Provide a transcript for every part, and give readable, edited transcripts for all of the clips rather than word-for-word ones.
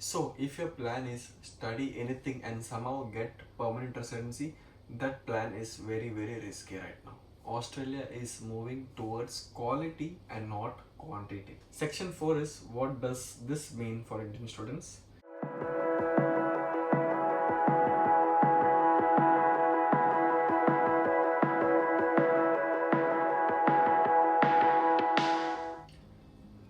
So, if your plan is study anything and somehow get permanent residency, that plan is very, very risky right now. Australia is moving towards quality and not quantity. Section 4 is what does this mean for Indian students?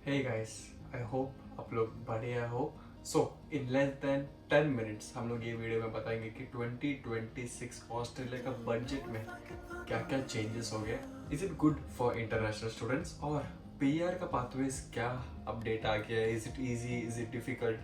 Hey guys, I hope आप लोग बढ़िया हो. So, in less than 10 minutes हम लोग ये video में बताएंगे कि 2026 ऑस्ट्रेलिया का बजट में क्या क्या चेंजेस हो गए. Is it good for international students और पीआर का पाथवेज क्या अपडेट आ गया है. Is it easy, is it difficult,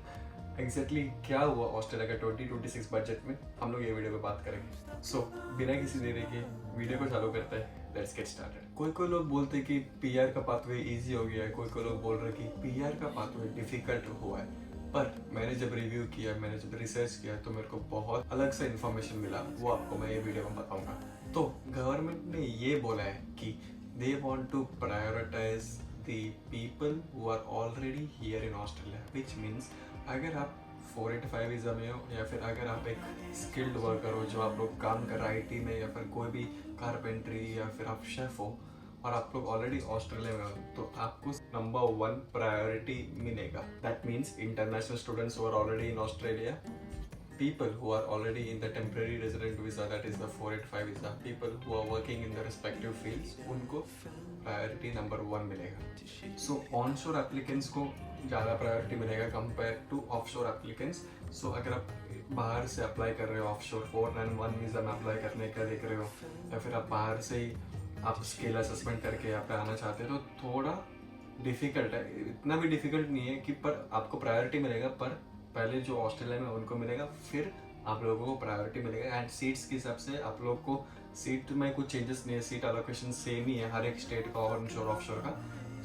exactly क्या हुआ ऑस्ट्रेलिया का 2026 बजट में, हम लोग ये वीडियो में बात करेंगे. सो बिना किसी देरी के वीडियो को चालू करते हैं. Let's get started. कोई लोग बोलते हैं कि पीआर का पाथवे इजी हो गया है, कोई लोग बोल रहे हैं कि पीआर का पाथवे डिफिकल्ट हुआ है. पर मैंने जब रिव्यू किया, मैंने जब रिसर्च किया तो मेरे को बहुत अलग सा इन्फॉर्मेशन मिला, वो आपको मैं ये वीडियो में बताऊंगा. तो गवर्नमेंट ने ये बोला है कि they want to prioritize the people who are already here in Australia, which means अगर आप 485 वीज़ा में हो या फिर अगर आप एक स्किल्ड वर्कर हो जो आप लोग काम कर रहे हैं आईटी में या फिर कोई भी कारपेंट्री या फिर आप शेफ हो और आप लोग ऑलरेडी ऑस्ट्रेलिया में हो, तो आपको नंबर 1 प्रायोरिटी मिलेगा. That means international students who are already in Australia, people who are already in the temporary resident visa, that is the 485 visa, people who are working in the respective fields, उनको priority number 1 मिलेगा. सो onshore applicants को ज़्यादा priority मिलेगा compare to offshore applicants. सो अगर आप बाहर से apply कर रहे हो ऑफशोर 491 वीज़ा में अप्लाई करने का देख रहे हो या फिर आप बाहर से ही आप स्किल असेसमेंट करके यहाँ पे आना चाहते हो तो थोड़ा डिफिकल्ट है. इतना भी डिफिकल्ट नहीं है कि पर आपको प्रायोरिटी मिलेगा, पर पहले जो ऑस्ट्रेलिया में उनको मिलेगा, फिर आप लोगों को प्रायोरिटी मिलेगा. एंड सीट्स के हिसाब से आप लोग को सीट में कुछ चेंजेस नहीं है, सीट एलोकेशन सेम ही है हर एक स्टेट का ऑनशोर ऑफशोर का.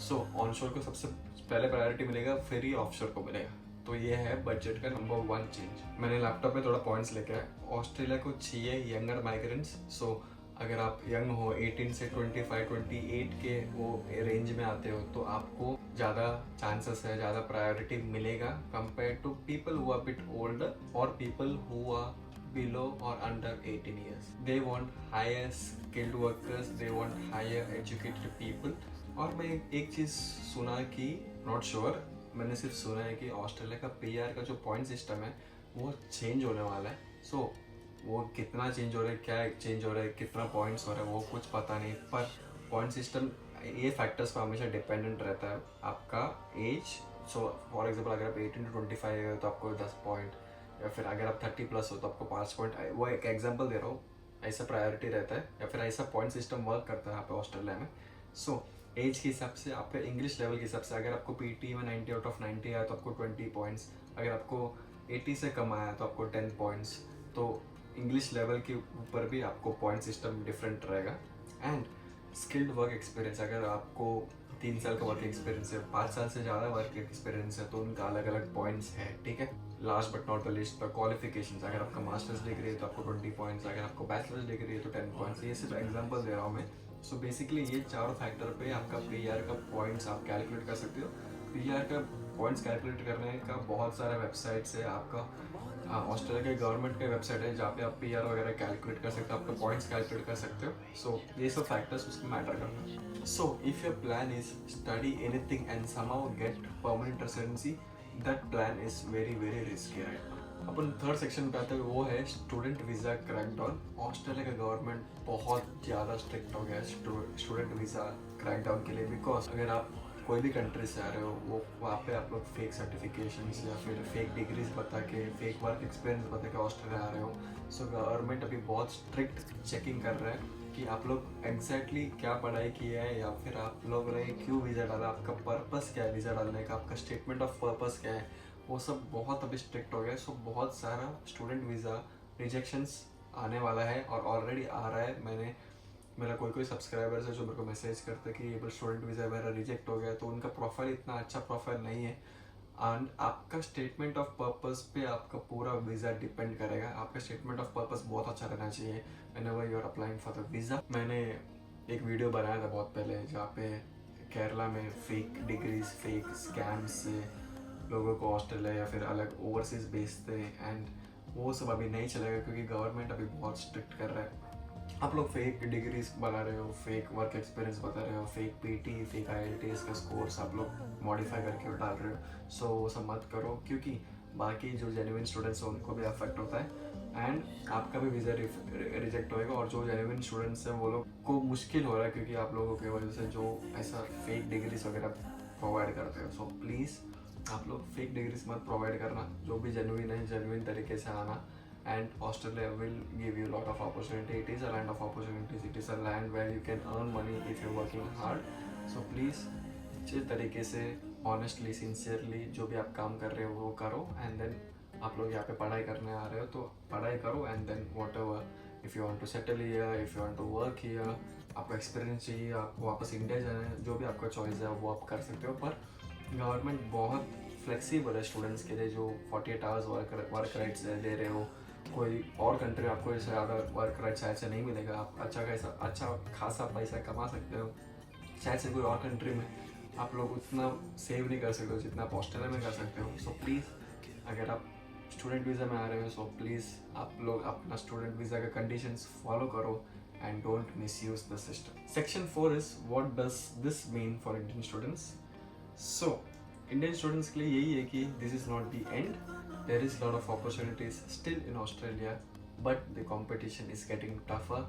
सो ऑनशोर को सबसे पहले प्रायोरिटी मिलेगा, फिर ही ऑफशोर को मिलेगा. तो ये है बजट का नंबर 1 चेंज. मैंने लैपटॉप में थोड़ा पॉइंट्स लेके आया. ऑस्ट्रेलिया को चाहिए यंगर माइग्रेंट्स. सो अगर आप यंग हो 18 से 25-28 के वो रेंज में आते हो तो आपको ज़्यादा चांसेस है, ज़्यादा प्रायोरिटी मिलेगा compare to people who are bit older और पीपल हु आर बिलो और under 18 years. They want higher skilled workers, they want higher educated people. और मैं एक चीज़ सुना कि नॉट श्योर, मैंने सिर्फ सुना है कि ऑस्ट्रेलिया का पीआर का जो पॉइंट सिस्टम है वो चेंज होने वाला है. सो वो कितना चेंज हो रहा है, क्या चेंज हो रहा है, कितना पॉइंट्स हो रहा है वो कुछ पता नहीं. पर पॉइंट सिस्टम ये फैक्टर्स पर हमेशा डिपेंडेंट रहता है. आपका एज, सो फॉर एग्जांपल अगर आप 18 to 25 है तो आपको 10 पॉइंट, या फिर अगर आप 30+ हो तो आपको 5 पॉइंट. वो एक एग्जांपल दे रहा हूँ. ऐसा प्रायोरिटी रहता है या फिर ऐसा पॉइंट सिस्टम वर्क करता है यहाँ पे ऑस्ट्रेलिया में. सो एज के हिसाब से, आपके इंग्लिश लेवल के हिसाब से, अगर आपको पीटी में 90 आउट ऑफ 90 आया तो आपको 20 पॉइंट्स, अगर आपको 80 से कम आया तो आपको 10 पॉइंट्स. तो इंग्लिश लेवल के ऊपर भी आपको पॉइंट सिस्टम डिफरेंट रहेगा. एंड स्किल्ड वर्क एक्सपीरियंस, अगर आपको 3 साल का वर्क एक्सपीरियंस है, 5 साल से ज़्यादा वर्क एक्सपीरियंस है तो उनका अलग अलग पॉइंट्स है. ठीक है. Last but not the list पर क्वालिफिकेशंस, अगर आपका मास्टर्स डिग्री है तो आपको 20 पॉइंट्स, अगर आपको बैचलर्स डिग्री है तो 10 पॉइंट्स. ये सिर्फ एग्जाम्पल दे रहा हूँ मैं. सो बेसिकली ये 4 फैक्टर पे आपका पीआर का पॉइंट्स आप कैलकुलेट कर सकते हो. पीआर का पॉइंट्स कैलकुलेट करने का बहुत सारे वेबसाइट्स है. आपका ऑस्ट्रेलिया के गवर्नमेंट का वेबसाइट है जहाँ पे आप पीआर वगैरह कैलकुलेट कर सकते हो, आपका पॉइंट्स कैलकुलेट कर सकते हो. सो ये सब फैक्टर्स उसमें मैटर करता है. So if your plan is study anything and somehow get permanent residency, that plan is very very risky right now. अपन थर्ड सेक्शन पे आते हैं, वो है स्टूडेंट वीज़ा क्रैकडाउन. ऑस्ट्रेलिया का गवर्नमेंट बहुत ज़्यादा स्ट्रिक्ट हो गया है स्टूडेंट वीज़ा क्रैकडाउन के लिए. बिकॉज अगर आप कोई भी कंट्री से आ रहे हो, वो वहाँ पे आप लोग फेक सर्टिफिकेशंस या फिर फेक डिग्रीज बता के, फेक वर्क एक्सपीरियंस बता के ऑस्ट्रेलिया आ रहे हो. सो गवर्नमेंट अभी बहुत स्ट्रिक्ट चेकिंग कर रहा है कि आप लोग एग्जैक्टली क्या पढ़ाई किया है या फिर आप लोग ने क्यों वीज़ा डाला, आपका पर्पस क्या है वीज़ा डालने का, आपका स्टेटमेंट ऑफ पर्पस क्या है, वो सब बहुत अभी स्ट्रिक्ट हो गया है. सो बहुत सारा स्टूडेंट वीज़ा रिजेक्शंस आने वाला है और ऑलरेडी आ रहा है. मेरा कोई सब्सक्राइबर्स है जो मेरे को मैसेज करते हैं कि ये स्टूडेंट वीज़ा मेरा रिजेक्ट हो गया, तो उनका प्रोफाइल इतना अच्छा प्रोफाइल नहीं है. एंड आपका स्टेटमेंट ऑफ पर्पस पे आपका पूरा वीज़ा डिपेंड करेगा. आपका स्टेटमेंट ऑफ पर्पस बहुत अच्छा रहना चाहिए whenever you are applying for the visa. मैंने एक वीडियो बनाया था बहुत पहले जहाँ पे केरला में फेक डिग्रीज, फेक स्कैम्स से लोगों को ऑस्ट्रेलिया या फिर अलग ओवरसीज भेजते हैं, एंड वो सब अभी नहीं चलेगा क्योंकि गवर्नमेंट अभी बहुत स्ट्रिक्ट कर रहा है। आप लोग फेक डिग्रीज बना रहे हो, फेक वर्क एक्सपीरियंस बता रहे हो, फेक पीटी, फेक आईएलटीएस का स्कोर्स आप लोग मॉडिफाई करके डाल रहे हो। सो वो सब मत करो क्योंकि बाकी जो जेन्युइन स्टूडेंट्स हैं उनको भी अफेक्ट होता है एंड आपका भी वीज़ा रिजेक्ट होएगा। और जो जेन्युइन स्टूडेंट्स हैं वो लोग को मुश्किल हो रहा है क्योंकि आप लोगों की वजह से जो ऐसा फेक डिग्रीज वगैरह प्रोवाइड करते हो। सो प्लीज़ आप लोग फेक डिग्रीज मत प्रोवाइड करना, जो भी जेन्युइन है जेन्युइन तरीके से आना। And Australia will give you a lot of opportunity. It is a land of opportunities. It is a land where you can earn money if you're working hard. So please अच्छे तरीके से honestly sincerely जो भी आप काम कर रहे हो वो करो, एंड देन आप लोग यहाँ पे पढ़ाई करने आ रहे हो तो पढ़ाई करो, and then whatever if you want to settle here, if you want to work here, आपको एक्सपीरियंस चाहिए, आपको वापस इंडिया जाना है, जो भी आपका चॉइस है वो आप कर सकते हो। पर गवर्नमेंट बहुत फ्लेक्सिबल है स्टूडेंट्स के लिए, जो 48 आवर्स वर्क राइट्स दे रहे हो। कोई और कंट्री में आपको इससे ज़्यादा वर्क राइट शायद से नहीं मिलेगा, आप अच्छा खासा पैसा कमा सकते हो। शायद से कोई और कंट्री में आप लोग उतना सेव नहीं कर सकते हो जितना आप ऑस्ट्रेलिया में कर सकते हो। सो प्लीज़ अगर आप स्टूडेंट वीज़ा में आ रहे हो, सो प्लीज़ आप लोग अपना स्टूडेंट वीज़ा का कंडीशंस फॉलो करो and don't miss use the system. Section 4 is what does this mean for Indian students. So Indian students के लिए यही है कि this is not the end, there is a lot of opportunities still in Australia, but the competition is getting tougher.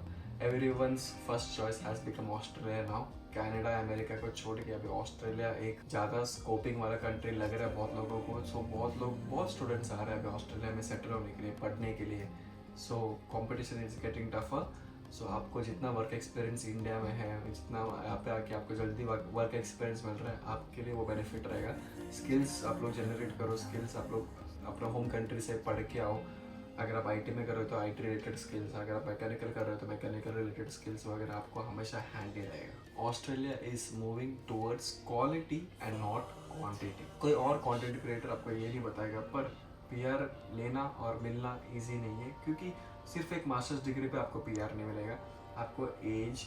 Everyone's first choice has become Australia now. Canada America को छोड़ के अभी Australia एक ज़्यादा स्कोपिंग वाला country लग रहा है बहुत लोगों को। सो बहुत स्टूडेंट्स आ रहे हैं अभी ऑस्ट्रेलिया में सेटल होने के लिए, पढ़ने के लिए। सो कॉम्पिटिशन इज गेटिंग टफर। सो आपको जितना वर्क एक्सपीरियंस इंडिया में है, जितना यहाँ पे आके आपको जल्दी वर्क एक्सपीरियंस मिल रहा है, आपके लिए वो बेनिफिट रहेगा। स्किल्स आप लोग जनरेट करो, स्किल्स आप लोग अपना होम कंट्री से पढ़ के आओ। अगर आप आईटी में कर रहे हो तो आईटी रिलेटेड स्किल्स, अगर आप मैकेनिकल कर रहे हो तो मैकेनिकल रिलेटेड स्किल्स वगैरह आपको हमेशा हैंडी रहेगा। Australia is moving towards quality and not quantity. कोई और कंटेंट क्रिएटर आपको ये नहीं बताएगा, पर पीआर लेना और मिलना ईजी नहीं है क्योंकि सिर्फ एक मास्टर्स डिग्री पे आपको पीआर नहीं मिलेगा। आपको एज,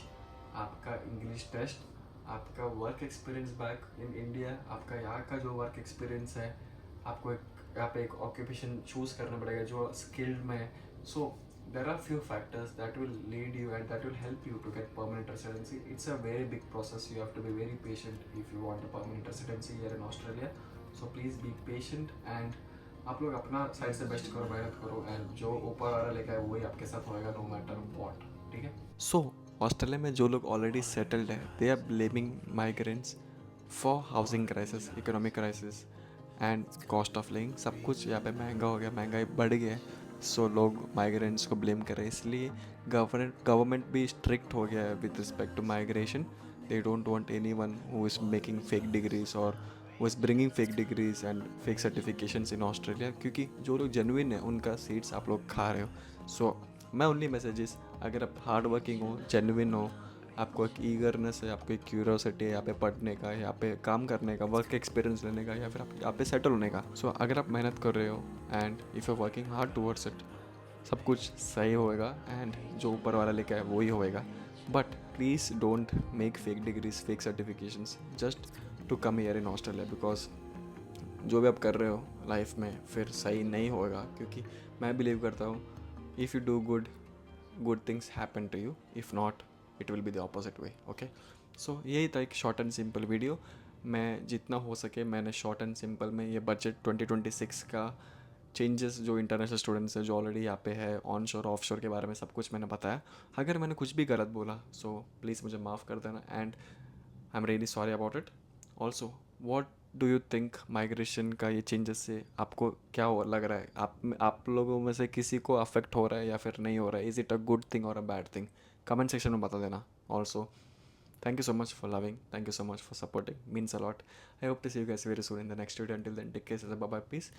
आपका इंग्लिश टेस्ट, आपका work experience back in India, आपका यहाँ का जो वर्क एक्सपीरियंस है, आपको यहाँ पे एक ऑक्यूपेशन चूज़ करना पड़ेगा जो स्किल्ड में है। So there are few factors that will lead you and that will help you to get permanent residency. It's a very big process, you have to be very patient if you want a permanent residency here in Australia. So please be patient and आप लोग अपना side से best करो, मेहनत करो, and जो ऊपर वाला लेकर आए वही आपके साथ होएगा नो मैटर व्हाट। ठीक है। सो ऑस्ट्रेलिया में जो लोग ऑलरेडी सेटल्ड है, they are blaming migrants for housing crisis, economic crisis and cost of living. सब कुछ यहाँ पे महंगा हो गया, महंगाई बढ़ गया है। सो लोग माइग्रेंट्स को ब्लेम कर रहे हैं, इसलिए गवर्नमेंट भी स्ट्रिक्ट हो गया है with respect to migration. They don't want anyone who is making fake degrees और who is bringing fake degrees and fake certifications in Australia, क्योंकि जो लोग जेन्युइन है उनका सीट्स आप लोग खा रहे हो। सो मैं ओनली मैसेजेस, अगर आप हार्ड वर्किंग हो, जेन्युइन हो, आपको एक ईगरनेस है, आपको एक क्यूरियोसिटी है यहाँ पे पढ़ने का, यहाँ पे काम करने का, वर्क एक्सपीरियंस लेने का, या फिर आप यहाँ पे सेटल होने का। सो अगर आप मेहनत कर रहे हो and if you working hard towards it, सब कुछ सही होएगा एंड जो ऊपर वाला लेके आए वही होएगा। But please don't make fake degrees, fake certifications just to come here in Australia, because जो भी आप कर रहे हो लाइफ में फिर सही नहीं होएगा। क्योंकि मैं बिलीव करता हूँ if you do good things happen to you, if not it will be the opposite way. Okay, so यही था एक शॉर्ट एंड सिंपल वीडियो। मैं जितना हो सके मैंने शॉर्ट एंड सिंपल में ये बजट 2026 का चेंजेस जो इंटरनेशनल स्टूडेंट्स हैं जो ऑलरेडी यहाँ पे है, ऑन शोर ऑफ शोर के बारे में सब कुछ मैंने बताया। अगर मैंने कुछ भी गलत बोला सो प्लीज़ मुझे माफ़ कर देना and I am really sorry about it. Also what do you think migration का ये चेंजेस से आपको क्या लग रहा है? आप लोगों में से किसी को अफेक्ट हो रहा है या फिर नहीं हो रहा है? Is it a good thing और a bad thing? Comment section में बता देना। Also thank you so much for loving, thank you so much for supporting, means a lot. I hope to see you guys very soon in the next video. Until then, take care, bye bye, peace.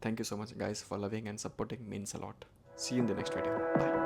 Thank you so much guys for loving and supporting, means a lot. See you in the next video. Bye.